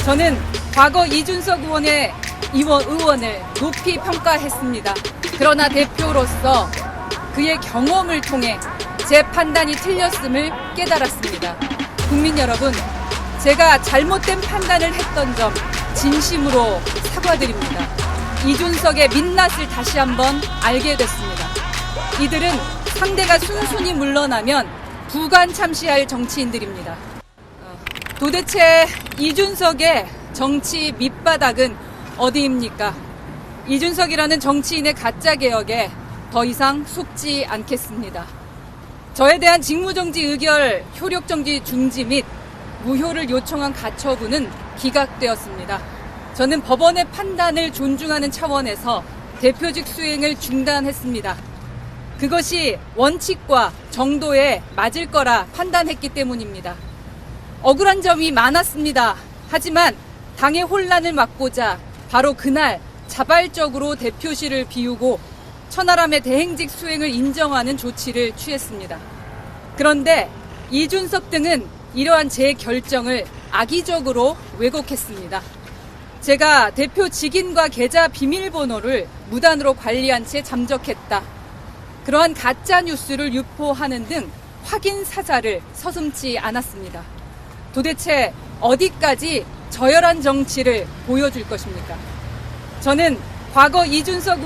저는 과거 이준석 의원을 높이 평가했습니다. 그러나 대표로서 그의 경험을 통해 제 판단이 틀렸음을 깨달았습니다. 국민 여러분, 제가 잘못된 판단을 했던 점 진심으로 사과드립니다. 이준석의 민낯을 다시 한번 알게 됐습니다. 이들은 상대가 순순히 물러나면 부관 참시할 정치인들입니다. 도대체 이준석의 정치 밑바닥은 어디입니까? 이준석이라는 정치인의 가짜 개혁에 더 이상 속지 않겠습니다. 저에 대한 직무정지 의결, 효력정지 중지 및 무효를 요청한 가처분은 기각되었습니다. 저는 법원의 판단을 존중하는 차원에서 대표직 수행을 중단했습니다. 그것이 원칙과 정도에 맞을 거라 판단했기 때문입니다. 억울한 점이 많았습니다. 하지만 당의 혼란을 막고자 바로 그날 자발적으로 대표실을 비우고 천하람의 대행직 수행을 인정하는 조치를 취했습니다. 그런데 이준석 등은 이러한 제 결정을 악의적으로 왜곡했습니다. 제가 대표 직인과 계좌 비밀번호를 무단으로 관리한 채 잠적했다. 그러한 가짜 뉴스를 유포하는 등 확인 사자를 서슴지 않았습니다. 도대체 어디까지 저열한 정치를 보여줄 것입니까? 저는 과거 이준석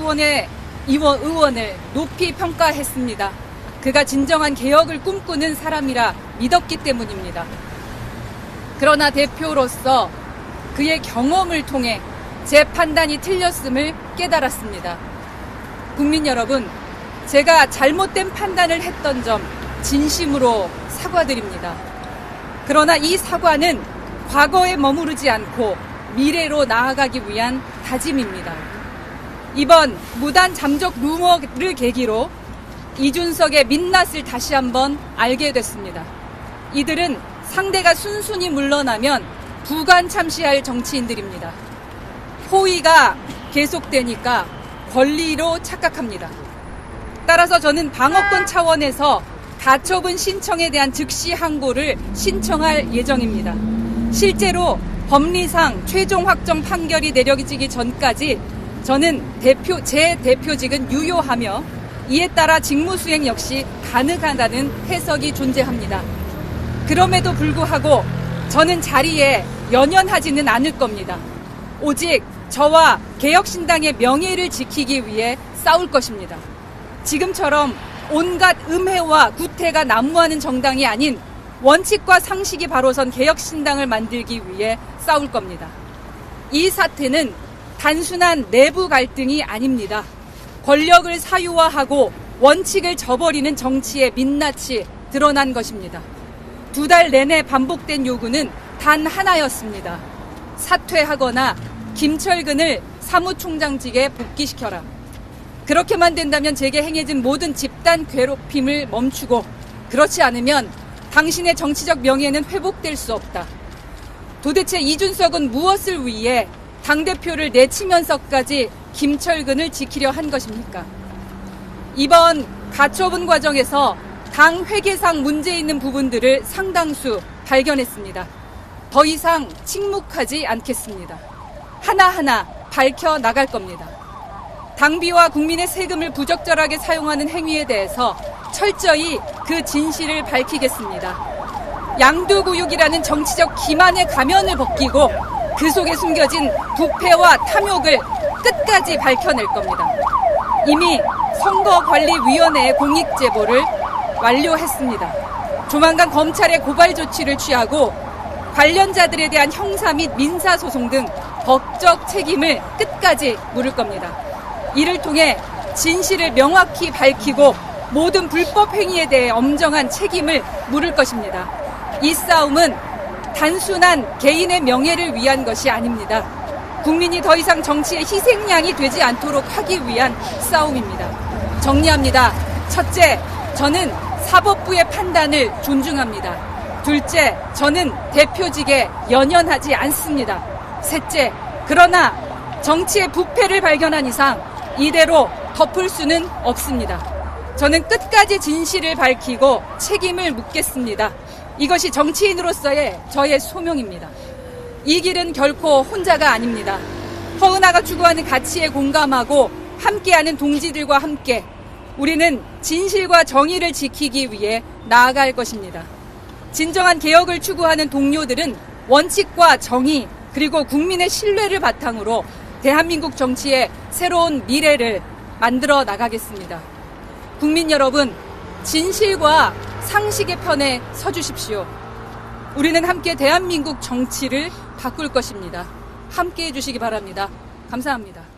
의원을 높이 평가했습니다. 그가 진정한 개혁을 꿈꾸는 사람이라 믿었기 때문입니다. 그러나 대표로서 그의 경험을 통해 제 판단이 틀렸음을 깨달았습니다. 국민 여러분, 제가 잘못된 판단을 했던 점 진심으로 사과드립니다. 그러나 이 사과는 과거에 머무르지 않고 미래로 나아가기 위한 다짐입니다. 이번 무단 잠적 루머를 계기로 이준석의 민낯을 다시 한번 알게 됐습니다. 이들은 상대가 순순히 물러나면 부관 참시할 정치인들입니다. 호의가 계속되니까 권리로 착각합니다. 따라서 저는 방어권 차원에서 가처분 신청에 대한 즉시 항고를 신청할 예정입니다. 실제로 법리상 최종 확정 판결이 내려지기 전까지 저는 제 대표직은 유효하며 이에 따라 직무수행 역시 가능하다는 해석이 존재합니다. 그럼에도 불구하고 저는 자리에 연연하지는 않을 겁니다. 오직 저와 개혁신당의 명예를 지키기 위해 싸울 것입니다. 지금처럼 온갖 음해와 구태가 난무하는 정당이 아닌 원칙과 상식이 바로선 개혁신당을 만들기 위해 싸울 겁니다. 이 사태는 단순한 내부 갈등이 아닙니다. 권력을 사유화하고 원칙을 저버리는 정치의 민낯이 드러난 것입니다. 2달 내내 반복된 요구는 단 하나였습니다. 사퇴하거나 김철근을 사무총장직에 복귀시켜라. 그렇게만 된다면 제게 행해진 모든 집단 괴롭힘을 멈추고, 그렇지 않으면 당신의 정치적 명예는 회복될 수 없다. 도대체 이준석은 무엇을 위해 당대표를 내치면서까지 김철근을 지키려 한 것입니까? 이번 가처분 과정에서 당 회계상 문제 있는 부분들을 상당수 발견했습니다. 더 이상 침묵하지 않겠습니다. 하나하나 밝혀 나갈 겁니다. 당비와 국민의 세금을 부적절하게 사용하는 행위에 대해서 철저히 그 진실을 밝히겠습니다. 양도구육이라는 정치적 기만의 가면을 벗기고 그 속에 숨겨진 부패와 탐욕을 끝까지 밝혀낼 겁니다. 이미 선거관리위원회의 공익제보를 완료했습니다. 조만간 검찰의 고발 조치를 취하고 관련자들에 대한 형사 및 민사소송 등 법적 책임을 끝까지 물을 겁니다. 이를 통해 진실을 명확히 밝히고 모든 불법 행위에 대해 엄정한 책임을 물을 것입니다. 이 싸움은 단순한 개인의 명예를 위한 것이 아닙니다. 국민이 더 이상 정치의 희생양이 되지 않도록 하기 위한 싸움입니다. 정리합니다. 첫째, 저는 사법부의 판단을 존중합니다. 둘째, 저는 대표직에 연연하지 않습니다. 셋째, 그러나 정치의 부패를 발견한 이상 이대로 덮을 수는 없습니다. 저는 끝까지 진실을 밝히고 책임을 묻겠습니다. 이것이 정치인으로서의 저의 소명입니다. 이 길은 결코 혼자가 아닙니다. 허은하가 추구하는 가치에 공감하고 함께하는 동지들과 함께 우리는 진실과 정의를 지키기 위해 나아갈 것입니다. 진정한 개혁을 추구하는 동료들은 원칙과 정의 그리고 국민의 신뢰를 바탕으로 대한민국 정치의 새로운 미래를 만들어 나가겠습니다. 국민 여러분, 진실과 상식의 편에 서주십시오. 우리는 함께 대한민국 정치를 바꿀 것입니다. 함께 해주시기 바랍니다. 감사합니다.